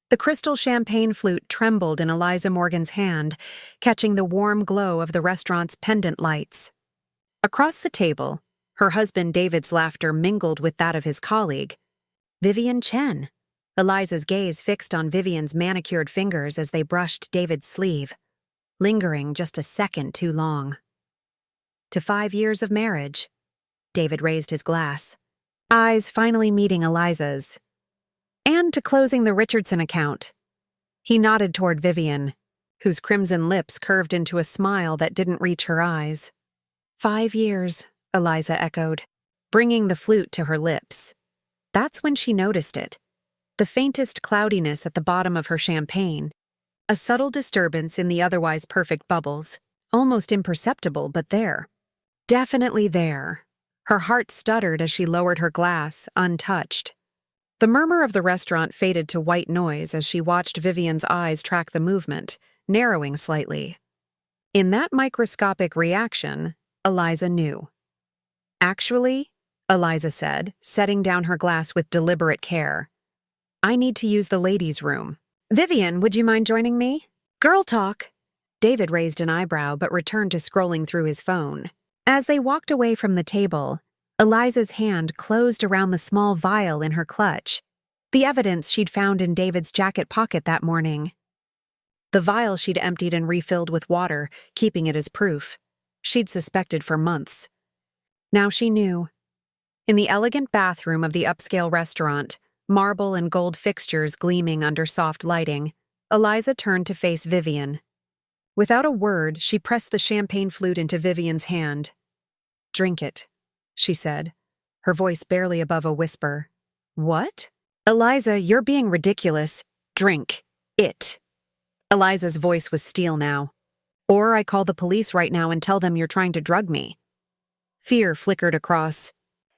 The crystal champagne flute trembled in Eliza Morgan's hand, catching the warm glow of the restaurant's pendant lights. Across the table, her husband David's laughter mingled with that of his colleague, Vivian Chen. Eliza's gaze fixed on Vivian's manicured fingers as they brushed David's sleeve, lingering just a second too long. To 5 years of marriage. David raised his glass, eyes finally meeting Eliza's. And to closing the Richardson account. He nodded toward Vivian, whose crimson lips curved into a smile that didn't reach her eyes. 5 years, Eliza echoed, bringing the flute to her lips. That's when she noticed it. The faintest cloudiness at the bottom of her champagne. A subtle disturbance in the otherwise perfect bubbles, almost imperceptible, but there. Definitely there. Her heart stuttered as she lowered her glass, untouched. The murmur of the restaurant faded to white noise as she watched Vivian's eyes track the movement, narrowing slightly. In that microscopic reaction, Eliza knew. Actually, Eliza said, setting down her glass with deliberate care, I need to use the ladies' room. Vivian, would you mind joining me? Girl talk. David raised an eyebrow but returned to scrolling through his phone. As they walked away from the table, Eliza's hand closed around the small vial in her clutch, the evidence she'd found in David's jacket pocket that morning. The vial she'd emptied and refilled with water, keeping it as proof. She'd suspected for months. Now she knew. In the elegant bathroom of the upscale restaurant, marble and gold fixtures gleaming under soft lighting, Eliza turned to face Vivian. Without a word, she pressed the champagne flute into Vivian's hand. Drink it, she said, her voice barely above a whisper. What? Eliza, you're being ridiculous. Drink it. Eliza's voice was steel now. Or I call the police right now and tell them you're trying to drug me. Fear flickered across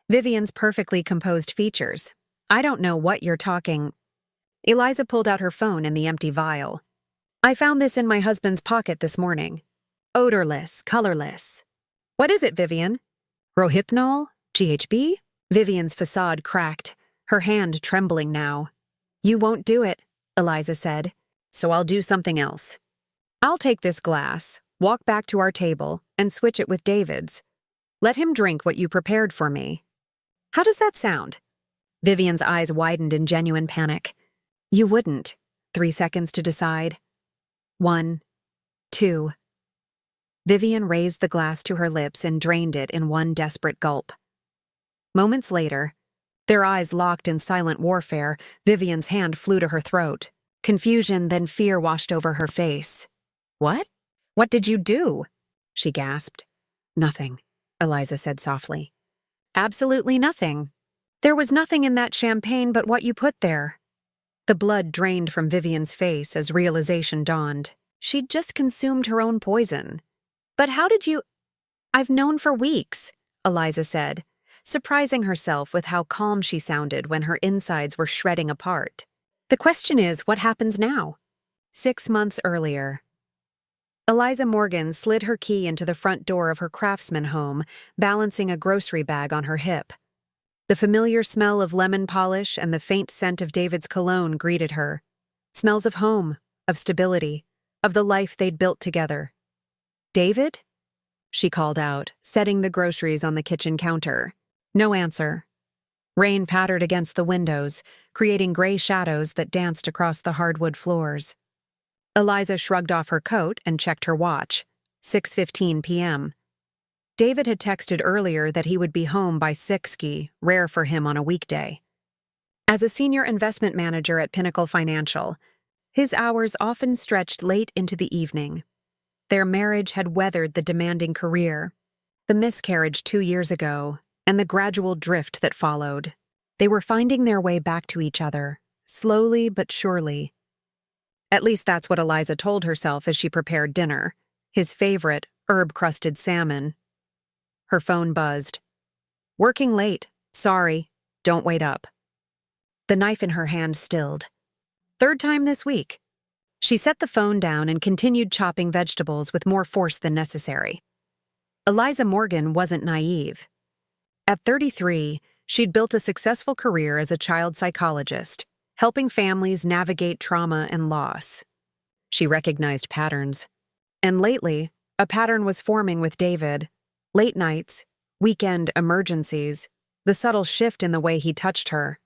Vivian's perfectly composed features. I don't know what you're talking. Eliza pulled out her phone and the empty vial. I found this in my husband's pocket this morning. Odorless, colorless. What is it, Vivian? Rohypnol? GHB? Vivian's facade cracked, her hand trembling now. You won't do it, Eliza said, so I'll do something else. I'll take this glass, walk back to our table, and switch it with David's. Let him drink what you prepared for me. How does that sound? Vivian's eyes widened in genuine panic. You wouldn't. 3 seconds to decide. 1, 2. Vivian raised the glass to her lips and drained it in one desperate gulp. Moments later, their eyes locked in silent warfare, Vivian's hand flew to her throat. Confusion, then fear washed over her face. What? What did you do? She gasped. Nothing, Eliza said softly. Absolutely nothing. There was nothing in that champagne but what you put there. The blood drained from Vivian's face as realization dawned. She'd just consumed her own poison. But how did you— I've known for weeks, Eliza said, surprising herself with how calm she sounded when her insides were shredding apart. The question is, what happens now? 6 months earlier. Eliza Morgan slid her key into the front door of her craftsman home, balancing a grocery bag on her hip. The familiar smell of lemon polish and the faint scent of David's cologne greeted her. Smells of home, of stability, of the life they'd built together. David? She called out, setting the groceries on the kitchen counter. No answer. Rain pattered against the windows, creating gray shadows that danced across the hardwood floors. Eliza shrugged off her coat and checked her watch. 6:15 p.m. David had texted earlier that he would be home by 6:00, rare for him on a weekday. As a senior investment manager at Pinnacle Financial, his hours often stretched late into the evening. Their marriage had weathered the demanding career, the miscarriage 2 years ago, and the gradual drift that followed. They were finding their way back to each other, slowly but surely. At least that's what Eliza told herself as she prepared dinner, his favorite herb-crusted salmon. Her phone buzzed. Working late. Sorry. Don't wait up. The knife in her hand stilled. 3rd time this week. She set the phone down and continued chopping vegetables with more force than necessary. Eliza Morgan wasn't naive. At 33, she'd built a successful career as a child psychologist, helping families navigate trauma and loss. She recognized patterns. And lately, a pattern was forming with David. Late nights, weekend emergencies, the subtle shift in the way he touched her.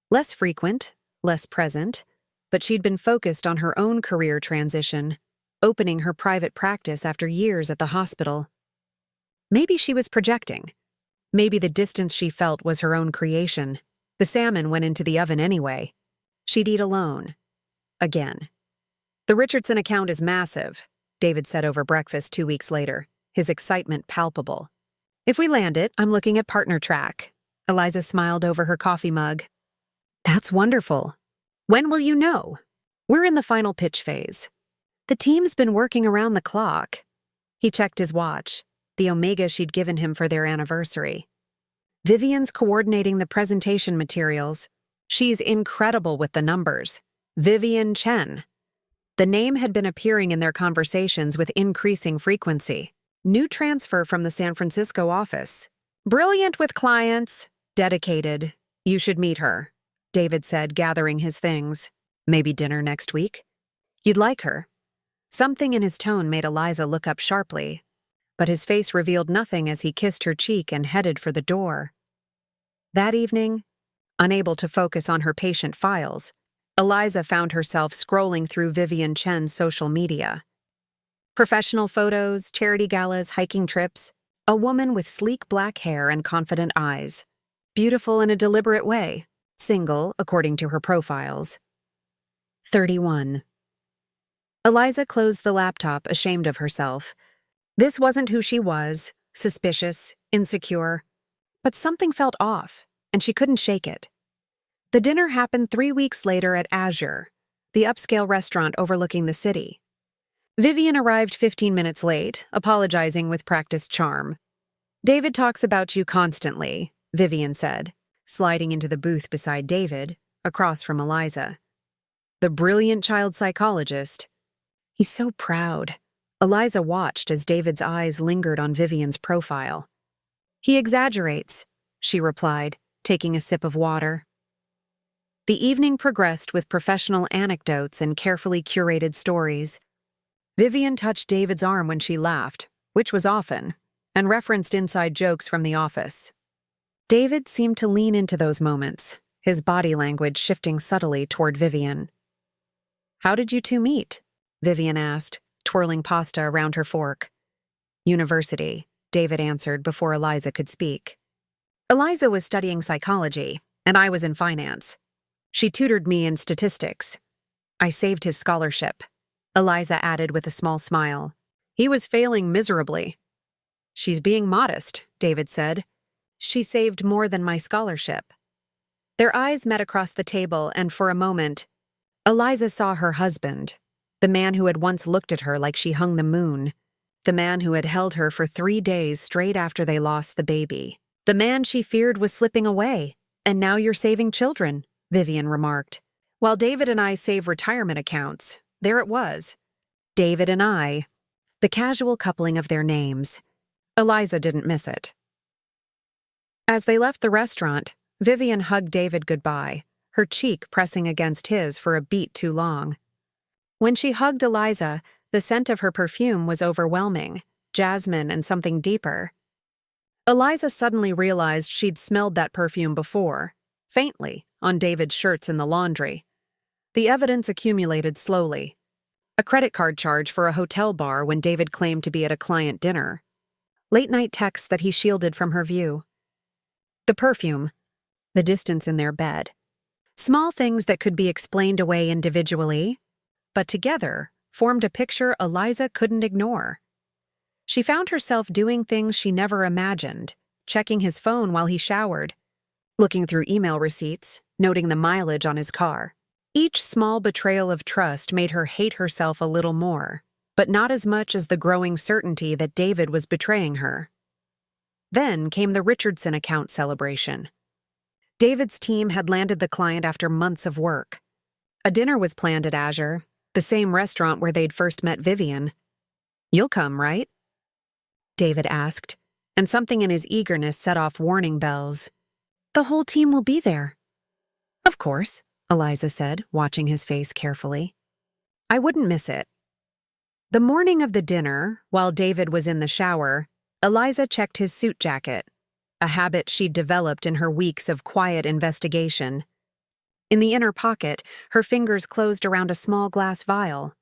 Less frequent, less present, but she'd been focused on her own career transition, opening her private practice after years at the hospital. Maybe she was projecting. Maybe the distance she felt was her own creation. The salmon went into the oven anyway. She'd eat alone. Again. The Richardson account is massive, David said over breakfast 2 weeks later, his excitement palpable. If we land it, I'm looking at partner track. Eliza smiled over her coffee mug. That's wonderful. When will you know? We're in the final pitch phase. The team's been working around the clock. He checked his watch, the omega she'd given him for their anniversary. Vivian's coordinating the presentation materials. She's incredible with the numbers. Vivian Chen. The name had been appearing in their conversations with increasing frequency. New transfer from the San Francisco office. Brilliant with clients. Dedicated. You should meet her, David said, gathering his things. Maybe dinner next week? You'd like her. Something in his tone made Eliza look up sharply, but his face revealed nothing as he kissed her cheek and headed for the door. That evening, unable to focus on her patient files, Eliza found herself scrolling through Vivian Chen's social media. Professional photos, charity galas, hiking trips, a woman with sleek black hair and confident eyes. Beautiful in a deliberate way, single according to her profiles. 31. Eliza closed the laptop, ashamed of herself. This wasn't who she was, suspicious, insecure. But something felt off, and she couldn't shake it. The dinner happened 3 weeks later at Azure, the upscale restaurant overlooking the city. Vivian arrived 15 minutes late, apologizing with practiced charm. David talks about you constantly, Vivian said, sliding into the booth beside David, across from Eliza. The brilliant child psychologist. He's so proud. Eliza watched as David's eyes lingered on Vivian's profile. He exaggerates, she replied, taking a sip of water. The evening progressed with professional anecdotes and carefully curated stories. Vivian touched David's arm when she laughed, which was often, and referenced inside jokes from the office. David seemed to lean into those moments, his body language shifting subtly toward Vivian. How did you two meet? Vivian asked, twirling pasta around her fork. University, David answered before Eliza could speak. Eliza was studying psychology, and I was in finance. She tutored me in statistics. I saved his scholarship, Eliza added with a small smile. He was failing miserably. She's being modest, David said. She saved more than my scholarship. Their eyes met across the table, and for a moment, Eliza saw her husband, the man who had once looked at her like she hung the moon, the man who had held her for 3 days straight after they lost the baby. The man she feared was slipping away, and now you're saving children, Vivian remarked. While David and I save retirement accounts, there it was. David and I, the casual coupling of their names. Eliza didn't miss it. As they left the restaurant, Vivian hugged David goodbye, her cheek pressing against his for a beat too long. When she hugged Eliza, the scent of her perfume was overwhelming, jasmine and something deeper. Eliza suddenly realized she'd smelled that perfume before, faintly, on David's shirts in the laundry. The evidence accumulated slowly. A credit card charge for a hotel bar when David claimed to be at a client dinner. Late-night texts that he shielded from her view. The perfume. The distance in their bed. Small things that could be explained away individually, but together formed a picture Eliza couldn't ignore. She found herself doing things she never imagined, checking his phone while he showered, looking through email receipts, noting the mileage on his car. Each small betrayal of trust made her hate herself a little more, but not as much as the growing certainty that David was betraying her. Then came the Richardson account celebration. David's team had landed the client after months of work. A dinner was planned at Azure, the same restaurant where they'd first met Vivian. You'll come, right? David asked, and something in his eagerness set off warning bells. The whole team will be there. Of course, Eliza said, watching his face carefully. I wouldn't miss it. The morning of the dinner, while David was in the shower, Eliza checked his suit jacket, a habit she'd developed in her weeks of quiet investigation. In the inner pocket, her fingers closed around a small glass vial,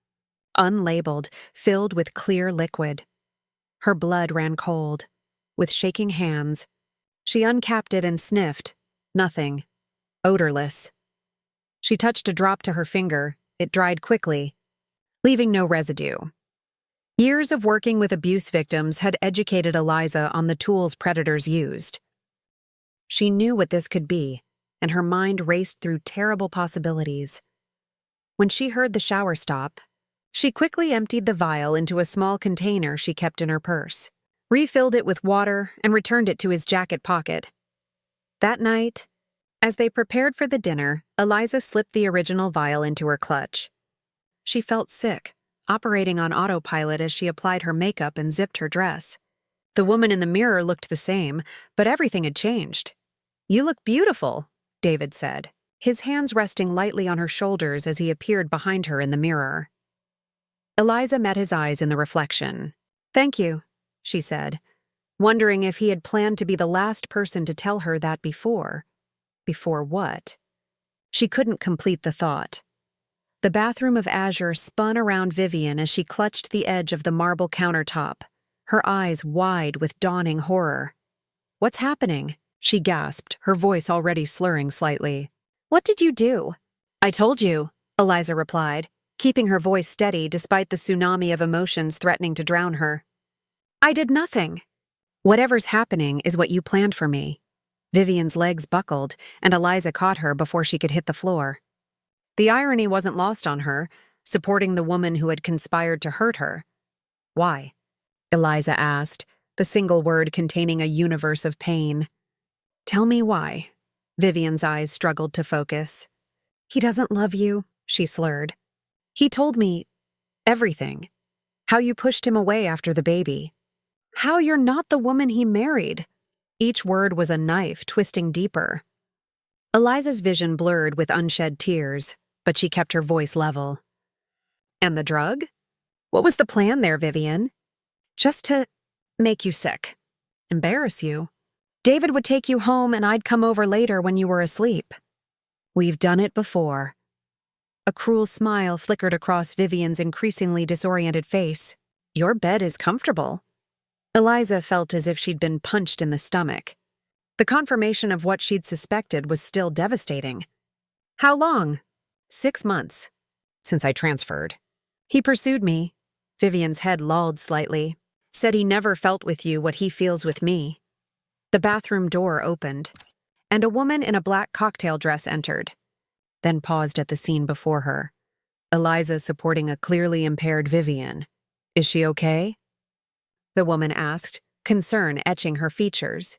unlabeled, filled with clear liquid. Her blood ran cold. With shaking hands, she uncapped it and sniffed. Nothing. Odorless. She touched a drop to her finger. It dried quickly, leaving no residue. Years of working with abuse victims had educated Eliza on the tools predators used. She knew what this could be, and her mind raced through terrible possibilities. When she heard the shower stop, she quickly emptied the vial into a small container she kept in her purse, refilled it with water, and returned it to his jacket pocket. That night, as they prepared for the dinner, Eliza slipped the original vial into her clutch. She felt sick, operating on autopilot as she applied her makeup and zipped her dress. The woman in the mirror looked the same, but everything had changed. You look beautiful, David said, his hands resting lightly on her shoulders as he appeared behind her in the mirror. Eliza met his eyes in the reflection. Thank you, she said, wondering if he had planned to be the last person to tell her that before. Before what? She couldn't complete the thought. The bathroom of azure spun around Vivian as she clutched the edge of the marble countertop, her eyes wide with dawning horror. What's happening? She gasped, her voice already slurring slightly. What did you do? I told you, Eliza replied, keeping her voice steady despite the tsunami of emotions threatening to drown her. I did nothing. Whatever's happening is what you planned for me. Vivian's legs buckled, and Eliza caught her before she could hit the floor. The irony wasn't lost on her, supporting the woman who had conspired to hurt her. Why? Eliza asked, the single word containing a universe of pain. Tell me why. Vivian's eyes struggled to focus. He doesn't love you, she slurred. He told me everything. How you pushed him away after the baby. How you're not the woman he married. Each word was a knife twisting deeper. Eliza's vision blurred with unshed tears, but she kept her voice level. And the drug? What was the plan there, Vivian? Just to make you sick. Embarrass you. David would take you home and I'd come over later when you were asleep. We've done it before. A cruel smile flickered across Vivian's increasingly disoriented face. Your bed is comfortable. Eliza felt as if she'd been punched in the stomach. The confirmation of what she'd suspected was still devastating. How long? 6 months. Since I transferred. He pursued me. Vivian's head lolled slightly. Said he never felt with you what he feels with me. The bathroom door opened, and a woman in a black cocktail dress entered, then paused at the scene before her. Eliza supporting a clearly impaired Vivian. Is she okay? The woman asked, concern etching her features.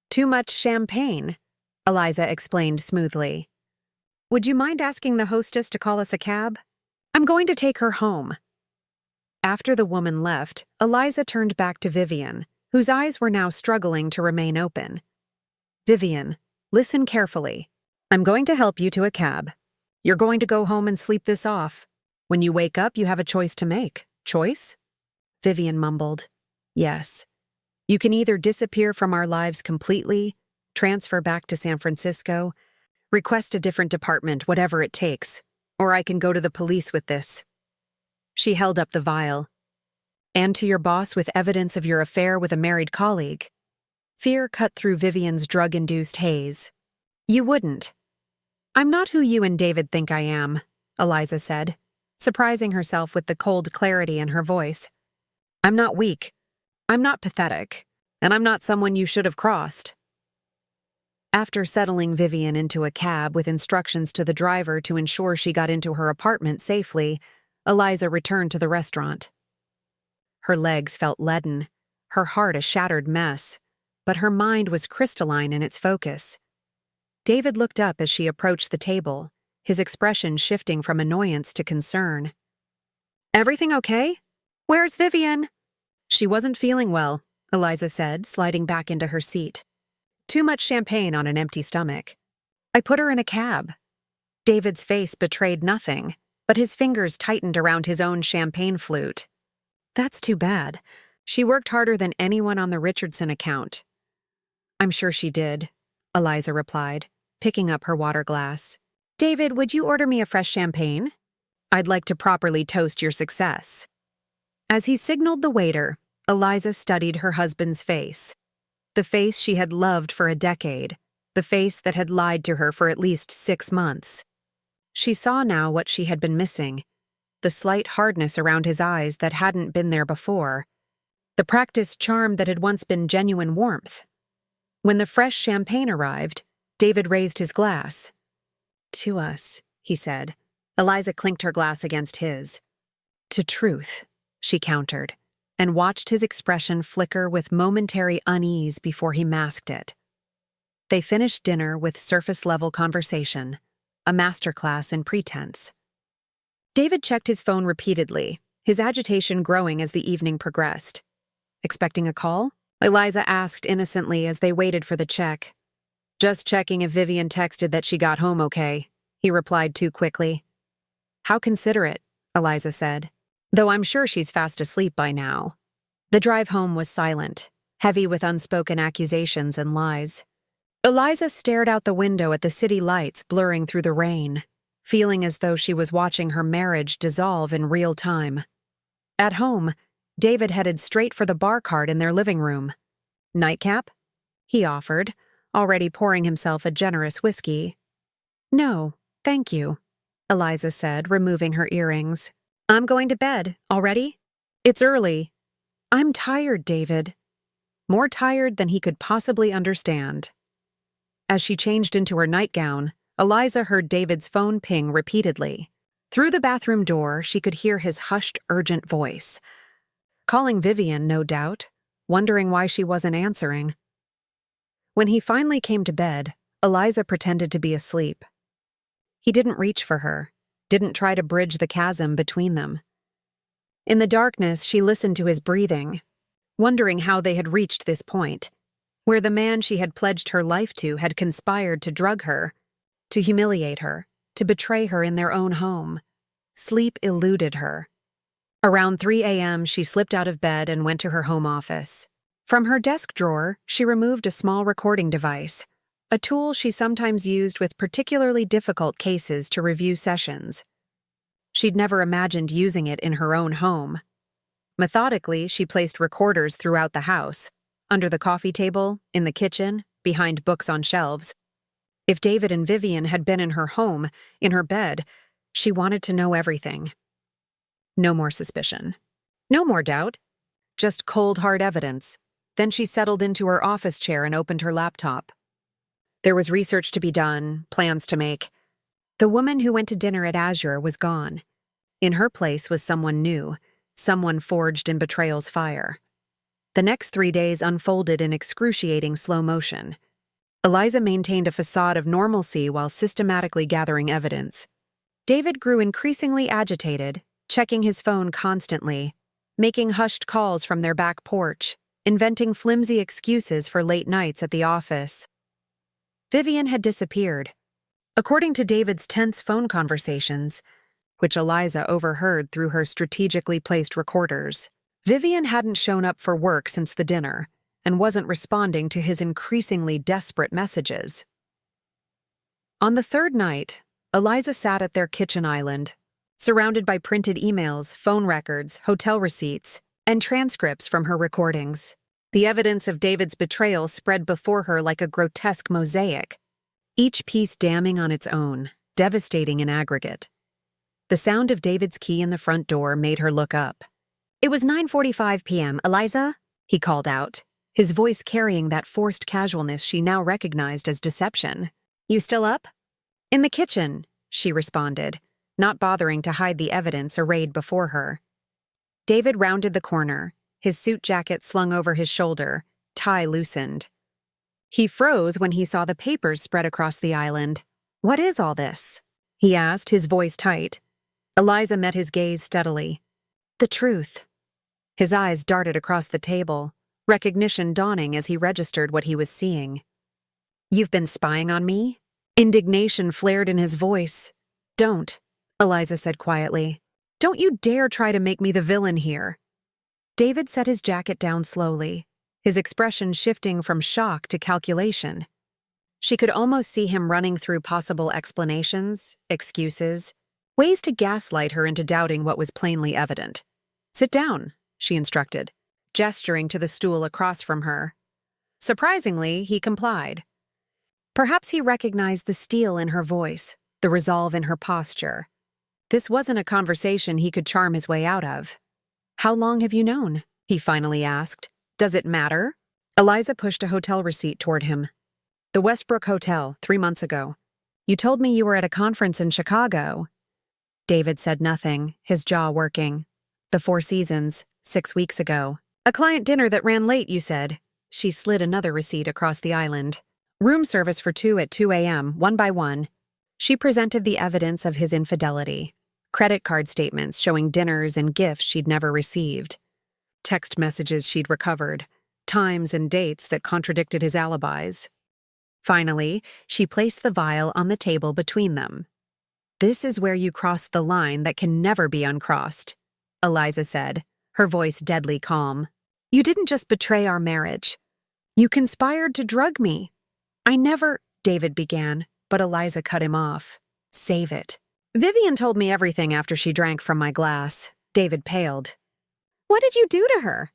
Too much champagne, Eliza explained smoothly. Would you mind asking the hostess to call us a cab? I'm going to take her home. After the woman left, Eliza turned back to Vivian, whose eyes were now struggling to remain open. Vivian, listen carefully. I'm going to help you to a cab. You're going to go home and sleep this off. When you wake up, you have a choice to make. Choice? Vivian mumbled. Yes. You can either disappear from our lives completely, transfer back to San Francisco, request a different department, whatever it takes, or I can go to the police with this. She held up the vial. And to your boss with evidence of your affair with a married colleague. Fear cut through Vivian's drug-induced haze. You wouldn't. I'm not who you and David think I am, Eliza said, surprising herself with the cold clarity in her voice. I'm not weak. I'm not pathetic. And I'm not someone you should have crossed. After settling Vivian into a cab with instructions to the driver to ensure she got into her apartment safely, Eliza returned to the restaurant. Her legs felt leaden, her heart a shattered mess, but her mind was crystalline in its focus. David looked up as she approached the table, his expression shifting from annoyance to concern. Everything okay? Where's Vivian? She wasn't feeling well, Eliza said, sliding back into her seat. Too much champagne on an empty stomach. I put her in a cab. David's face betrayed nothing, but his fingers tightened around his own champagne flute. That's too bad. She worked harder than anyone on the Richardson account. I'm sure she did, Eliza replied, picking up her water glass. David, would you order me a fresh champagne? I'd like to properly toast your success. As he signaled the waiter, Eliza studied her husband's face. The face she had loved for a decade, the face that had lied to her for at least 6 months. She saw now what she had been missing, the slight hardness around his eyes that hadn't been there before, the practiced charm that had once been genuine warmth. When the fresh champagne arrived, David raised his glass. To us, he said. Eliza clinked her glass against his. To truth, she countered, and watched his expression flicker with momentary unease before he masked it. They finished dinner with surface-level conversation, a masterclass in pretense. David checked his phone repeatedly, his agitation growing as the evening progressed. Expecting a call? Eliza asked innocently as they waited for the check. Just checking if Vivian texted that she got home okay, he replied too quickly. How considerate, Eliza said, though I'm sure she's fast asleep by now. The drive home was silent, heavy with unspoken accusations and lies. Eliza stared out the window at the city lights blurring through the rain, feeling as though she was watching her marriage dissolve in real time. At home, David headed straight for the bar cart in their living room. Nightcap? He offered, already pouring himself a generous whiskey. No, thank you, Eliza said, removing her earrings. I'm going to bed. Already? It's early. I'm tired, David. More tired than he could possibly understand. As she changed into her nightgown, Eliza heard David's phone ping repeatedly. Through the bathroom door, she could hear his hushed, urgent voice. Calling Vivian, no doubt, wondering why she wasn't answering. When he finally came to bed, Eliza pretended to be asleep. He didn't reach for her, didn't try to bridge the chasm between them. In the darkness, she listened to his breathing, wondering how they had reached this point, where the man she had pledged her life to had conspired to drug her, to humiliate her, to betray her in their own home. Sleep eluded her. Around 3 a.m., she slipped out of bed and went to her home office. From her desk drawer, she removed a small recording device, a tool she sometimes used with particularly difficult cases to review sessions. She'd never imagined using it in her own home. Methodically, she placed recorders throughout the house, under the coffee table, in the kitchen, behind books on shelves. If David and Vivian had been in her home, in her bed, she wanted to know everything. No more suspicion. No more doubt. Just cold, hard evidence. Then she settled into her office chair and opened her laptop. There was research to be done, plans to make. The woman who went to dinner at Azure was gone. In her place was someone new, someone forged in betrayal's fire. The next 3 days unfolded in excruciating slow motion. Eliza maintained a facade of normalcy while systematically gathering evidence. David grew increasingly agitated, checking his phone constantly, making hushed calls from their back porch, inventing flimsy excuses for late nights at the office. Vivian had disappeared. According to David's tense phone conversations, which Eliza overheard through her strategically placed recorders, Vivian hadn't shown up for work since the dinner and wasn't responding to his increasingly desperate messages. On the third night, Eliza sat at their kitchen island, surrounded by printed emails, phone records, hotel receipts, and transcripts from her recordings. The evidence of David's betrayal spread before her like a grotesque mosaic, each piece damning on its own, devastating in aggregate. The sound of David's key in the front door made her look up. It was 9:45 p.m., Eliza, he called out, his voice carrying that forced casualness she now recognized as deception. You still up? In the kitchen, she responded, not bothering to hide the evidence arrayed before her. David rounded the corner, his suit jacket slung over his shoulder, tie loosened. He froze when he saw the papers spread across the island. What is all this? He asked, his voice tight. Eliza met his gaze steadily. The truth. His eyes darted across the table, recognition dawning as he registered what he was seeing. You've been spying on me? Indignation flared in his voice, Don't, Eliza said quietly. Don't you dare try to make me the villain here. David set his jacket down slowly, his expression shifting from shock to calculation. She could almost see him running through possible explanations, excuses, ways to gaslight her into doubting what was plainly evident. Sit down, she instructed, gesturing to the stool across from her. Surprisingly, he complied. Perhaps he recognized the steel in her voice, the resolve in her posture. This wasn't a conversation he could charm his way out of. How long have you known? He finally asked. Does it matter? Eliza pushed a hotel receipt toward him. The Westbrook Hotel, 3 months ago. You told me you were at a conference in Chicago. David said nothing, his jaw working. The Four Seasons, 6 weeks ago. A client dinner that ran late, you said. She slid another receipt across the island. Room service for 2 at 2 a.m., one by one. She presented the evidence of his infidelity. Credit card statements showing dinners and gifts she'd never received. Text messages she'd recovered. Times and dates that contradicted his alibis. Finally, she placed the vial on the table between them. This is where you cross the line that can never be uncrossed, Eliza said, her voice deadly calm. You didn't just betray our marriage. You conspired to drug me. I never, David began, but Eliza cut him off. Save it. Vivian told me everything after she drank from my glass. David paled. What did you do to her?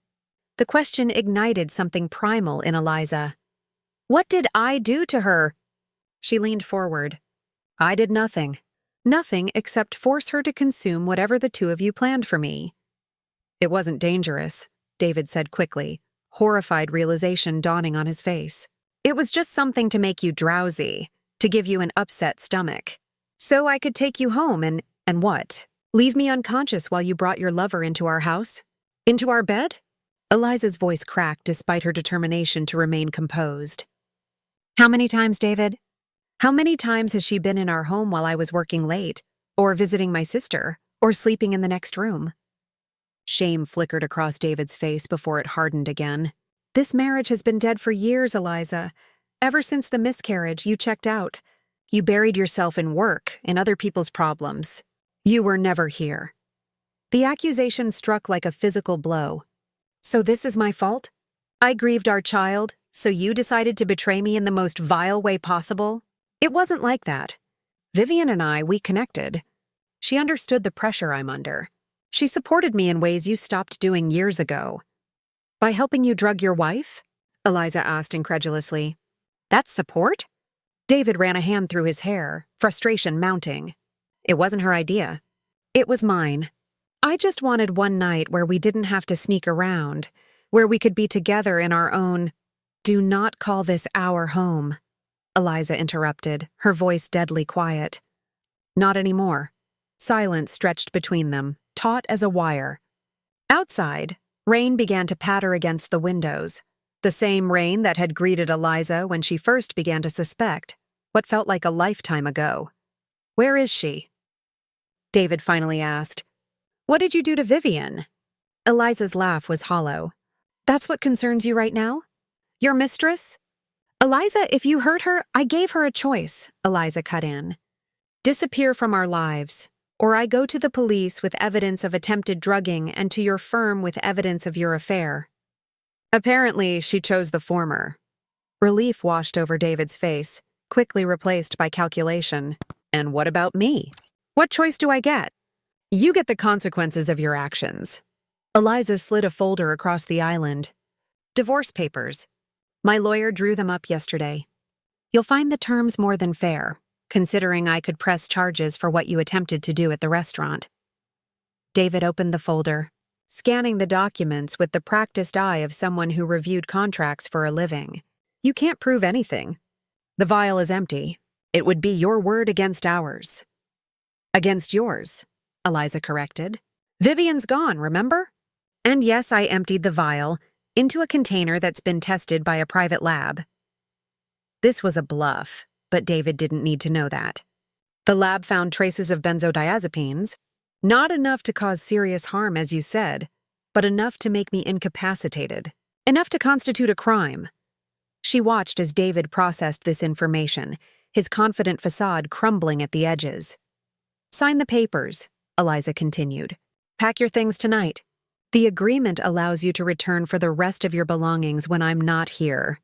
The question ignited something primal in Eliza. What did I do to her? She leaned forward. I did nothing. Nothing except force her to consume whatever the two of you planned for me. It wasn't dangerous, David said quickly, horrified realization dawning on his face. It was just something to make you drowsy, to give you an upset stomach. So I could take you home and what? Leave me unconscious while you brought your lover into our house? Into our bed? Eliza's voice cracked despite her determination to remain composed. How many times, David? How many times has she been in our home while I was working late, or visiting my sister, or sleeping in the next room? Shame flickered across David's face before it hardened again. This marriage has been dead for years, Eliza. Ever since the miscarriage, you checked out. You buried yourself in work and other people's problems. You were never here. The accusation struck like a physical blow. So this is my fault? I grieved our child, so you decided to betray me in the most vile way possible? It wasn't like that. Vivian and we connected. She understood the pressure I'm under. She supported me in ways you stopped doing years ago. By helping you drug your wife? Eliza asked incredulously. That's support? David ran a hand through his hair, frustration mounting. It wasn't her idea. It was mine. I just wanted one night where we didn't have to sneak around, where we could be together in our own. Do not call this our home, Eliza interrupted, her voice deadly quiet. Not anymore. Silence stretched between them, taut as a wire. Outside, rain began to patter against the windows, the same rain that had greeted Eliza when she first began to suspect, what felt like a lifetime ago. Where is she? David finally asked. What did you do to Vivian? Eliza's laugh was hollow. That's what concerns you right now? Your mistress? Eliza, if you hurt her, I gave her a choice, Eliza cut in. Disappear from our lives, or I go to the police with evidence of attempted drugging and to your firm with evidence of your affair. Apparently, she chose the former. Relief washed over David's face, quickly replaced by calculation. And what about me? What choice do I get? You get the consequences of your actions. Eliza slid a folder across the island. Divorce papers. My lawyer drew them up yesterday. You'll find the terms more than fair, considering I could press charges for what you attempted to do at the restaurant. David opened the folder, scanning the documents with the practiced eye of someone who reviewed contracts for a living. You can't prove anything. The vial is empty. It would be your word against ours. Against yours, Eliza corrected. Vivian's gone, remember? And yes, I emptied the vial into a container that's been tested by a private lab. This was a bluff, but David didn't need to know that. The lab found traces of benzodiazepines, not enough to cause serious harm, as you said, but enough to make me incapacitated, enough to constitute a crime. She watched as David processed this information, his confident facade crumbling at the edges. Sign the papers, Eliza continued. Pack your things tonight. The agreement allows you to return for the rest of your belongings when I'm not here.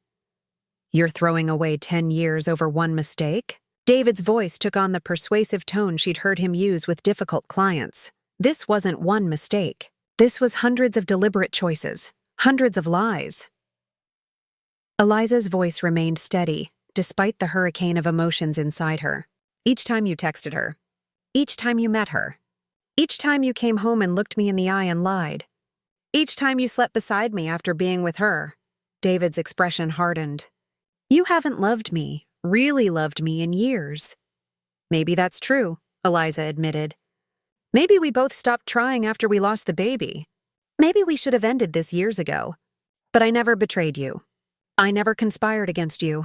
You're throwing away 10 years over one mistake? David's voice took on the persuasive tone she'd heard him use with difficult clients. This wasn't one mistake. This was hundreds of deliberate choices, hundreds of lies. Eliza's voice remained steady, despite the hurricane of emotions inside her. Each time you texted her. Each time you met her. Each time you came home and looked me in the eye and lied. Each time you slept beside me after being with her. David's expression hardened. You haven't loved me, really loved me in years. Maybe that's true, Eliza admitted. Maybe we both stopped trying after we lost the baby. Maybe we should have ended this years ago. But I never betrayed you. I never conspired against you.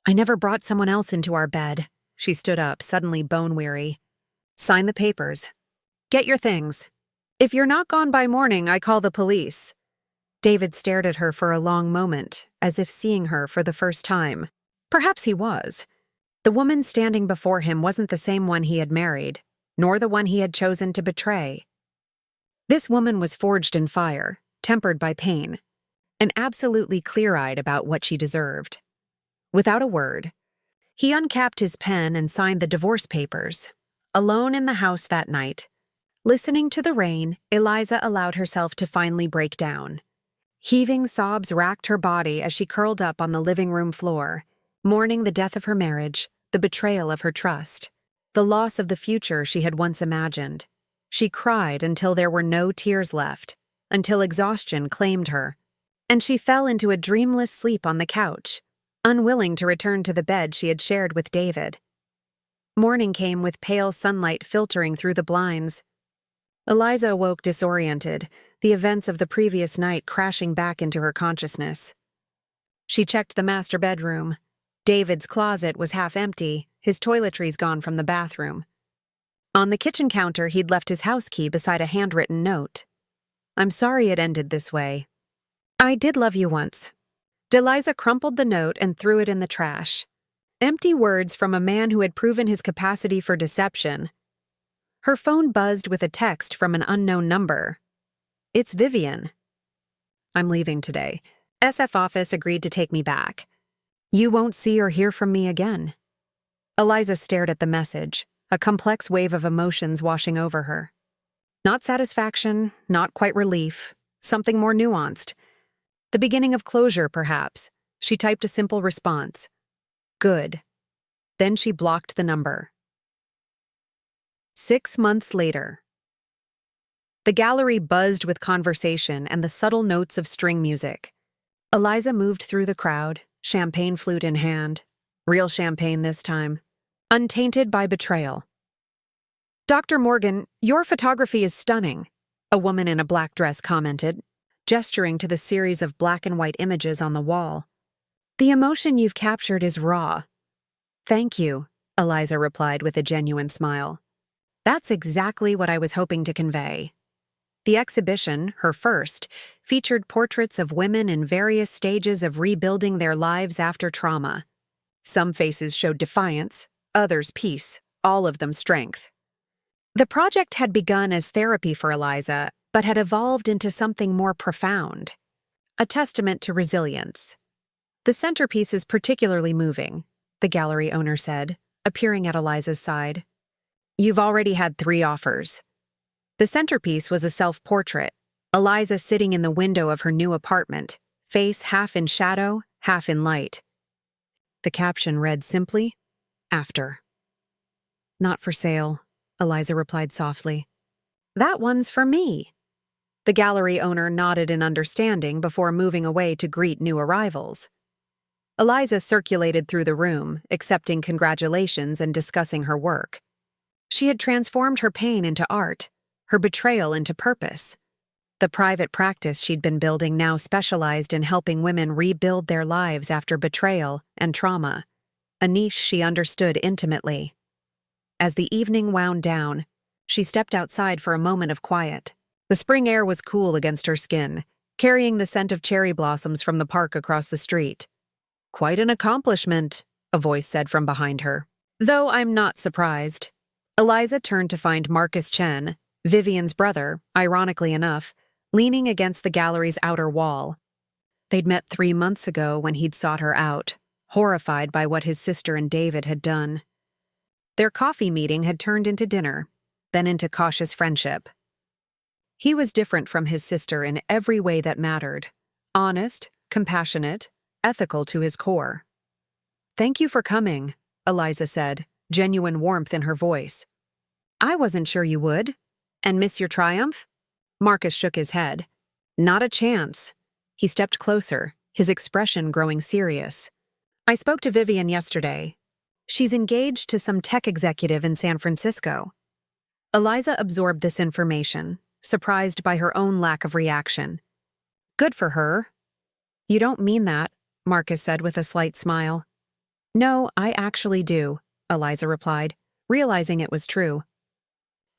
I never brought someone else into our bed. She stood up, suddenly bone-weary. Sign the papers. Get your things. If you're not gone by morning, I call the police. David stared at her for a long moment, as if seeing her for the first time. Perhaps he was. The woman standing before him wasn't the same one he had married, nor the one he had chosen to betray. This woman was forged in fire, tempered by pain, and absolutely clear-eyed about what she deserved. Without a word, he uncapped his pen and signed the divorce papers. Alone in the house that night, listening to the rain, Eliza allowed herself to finally break down. Heaving sobs racked her body as she curled up on the living room floor, mourning the death of her marriage, the betrayal of her trust, the loss of the future she had once imagined. She cried until there were no tears left, until exhaustion claimed her, and she fell into a dreamless sleep on the couch, unwilling to return to the bed she had shared with David. Morning came with pale sunlight filtering through the blinds. Eliza awoke disoriented, the events of the previous night crashing back into her consciousness. She checked the master bedroom. David's closet was half empty, his toiletries gone from the bathroom. On the kitchen counter, he'd left his house key beside a handwritten note. I'm sorry it ended this way. I did love you once. Eliza crumpled the note and threw it in the trash. Empty words from a man who had proven his capacity for deception. Her phone buzzed with a text from an unknown number. It's Vivian. I'm leaving today. SF office agreed to take me back. You won't see or hear from me again. Eliza stared at the message, a complex wave of emotions washing over her. Not satisfaction, not quite relief, something more nuanced. The beginning of closure, perhaps. She typed a simple response. Good. Then she blocked the number. 6 months later. The gallery buzzed with conversation and the subtle notes of string music. Eliza moved through the crowd, champagne flute in hand. Real champagne this time. Untainted by betrayal. Dr. Morgan, your photography is stunning, a woman in a black dress commented, gesturing to the series of black and white images on the wall. The emotion you've captured is raw. Thank you, Eliza replied with a genuine smile. That's exactly what I was hoping to convey. The exhibition, her first, featured portraits of women in various stages of rebuilding their lives after trauma. Some faces showed defiance, others peace, all of them strength. The project had begun as therapy for Eliza, but had evolved into something more profound, a testament to resilience. The centerpiece is particularly moving, the gallery owner said, appearing at Eliza's side. You've already had 3 offers. The centerpiece was a self-portrait, Eliza sitting in the window of her new apartment, face half in shadow, half in light. The caption read simply, After. Not for sale, Eliza replied softly. That one's for me. The gallery owner nodded in understanding before moving away to greet new arrivals. Eliza circulated through the room, accepting congratulations and discussing her work. She had transformed her pain into art, her betrayal into purpose. The private practice she'd been building now specialized in helping women rebuild their lives after betrayal and trauma, a niche she understood intimately. As the evening wound down, she stepped outside for a moment of quiet. The spring air was cool against her skin, carrying the scent of cherry blossoms from the park across the street. Quite an accomplishment, a voice said from behind her. Though I'm not surprised. Eliza turned to find Marcus Chen, Vivian's brother, ironically enough, leaning against the gallery's outer wall. They'd met 3 months ago when he'd sought her out, horrified by what his sister and David had done. Their coffee meeting had turned into dinner, then into cautious friendship. He was different from his sister in every way that mattered: honest, compassionate, ethical to his core. "Thank you for coming," Eliza said, genuine warmth in her voice. "I wasn't sure you would. And miss your triumph?" Marcus shook his head. "Not a chance." He stepped closer, his expression growing serious. "I spoke to Vivian yesterday. She's engaged to some tech executive in San Francisco." Eliza absorbed this information, surprised by her own lack of reaction. "Good for her." "You don't mean that," Marcus said with a slight smile. "No, I actually do," Eliza replied, realizing it was true.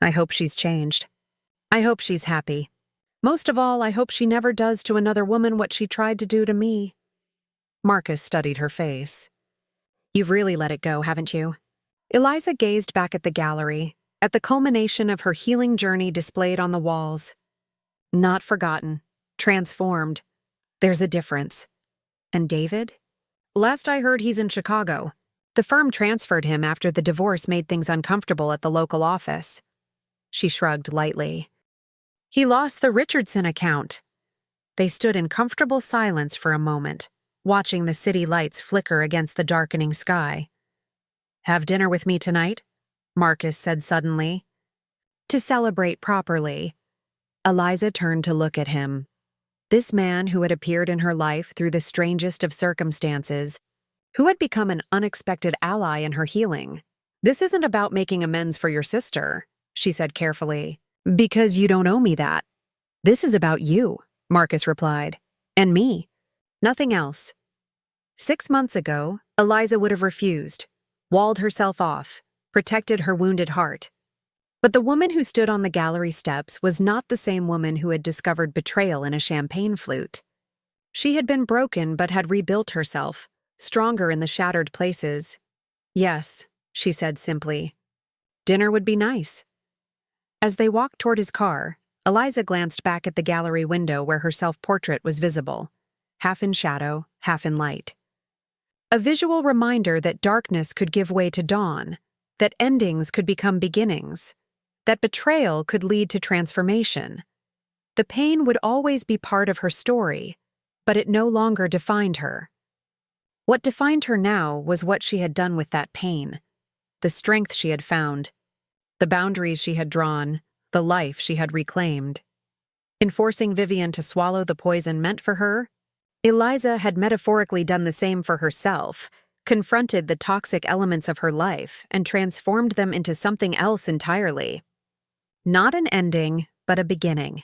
"I hope she's changed. I hope she's happy. Most of all, I hope she never does to another woman what she tried to do to me." Marcus studied her face. "You've really let it go, haven't you?" Eliza gazed back at the gallery, at the culmination of her healing journey displayed on the walls. Not forgotten, transformed. There's a difference. And David? Last I heard, he's in Chicago. The firm transferred him after the divorce made things uncomfortable at the local office. She shrugged lightly. "He lost the Richardson account." They stood in comfortable silence for a moment, watching the city lights flicker against the darkening sky. "Have dinner with me tonight?" Marcus said suddenly. "To celebrate properly." Eliza turned to look at him. This man who had appeared in her life through the strangest of circumstances, who had become an unexpected ally in her healing. "This isn't about making amends for your sister," she said carefully, "because you don't owe me that. This is about you," Marcus replied. "And me. Nothing else." 6 months ago, Eliza would have refused, walled herself off, protected her wounded heart. But the woman who stood on the gallery steps was not the same woman who had discovered betrayal in a champagne flute. She had been broken but had rebuilt herself, stronger in the shattered places. "Yes," she said simply. "Dinner would be nice." As they walked toward his car, Eliza glanced back at the gallery window where her self-portrait was visible, half in shadow, half in light. A visual reminder that darkness could give way to dawn, that endings could become beginnings, that betrayal could lead to transformation. The pain would always be part of her story, but it no longer defined her. What defined her now was what she had done with that pain, the strength she had found, the boundaries she had drawn, the life she had reclaimed. In forcing Vivian to swallow the poison meant for her, Eliza had metaphorically done the same for herself, confronted the toxic elements of her life and transformed them into something else entirely. Not an ending, but a beginning.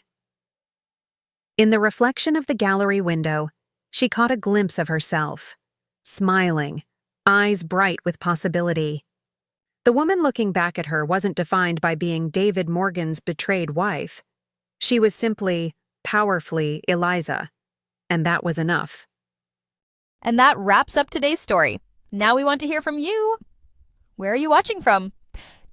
In the reflection of the gallery window, she caught a glimpse of herself, smiling, eyes bright with possibility. The woman looking back at her wasn't defined by being David Morgan's betrayed wife. She was simply, powerfully Eliza, and that was enough. And that wraps up today's story. Now we want to hear from you. Where are you watching from?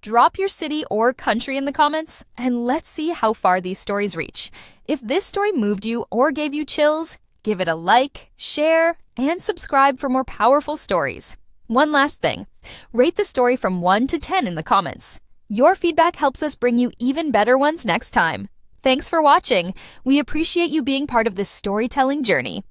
Drop your city or country in the comments, and let's see how far these stories reach. If this story moved you or gave you chills, give it a like, share, and subscribe for more powerful stories. One last thing, rate the story from 1 to 10 in the comments. Your feedback helps us bring you even better ones next time. Thanks for watching. We appreciate you being part of this storytelling journey.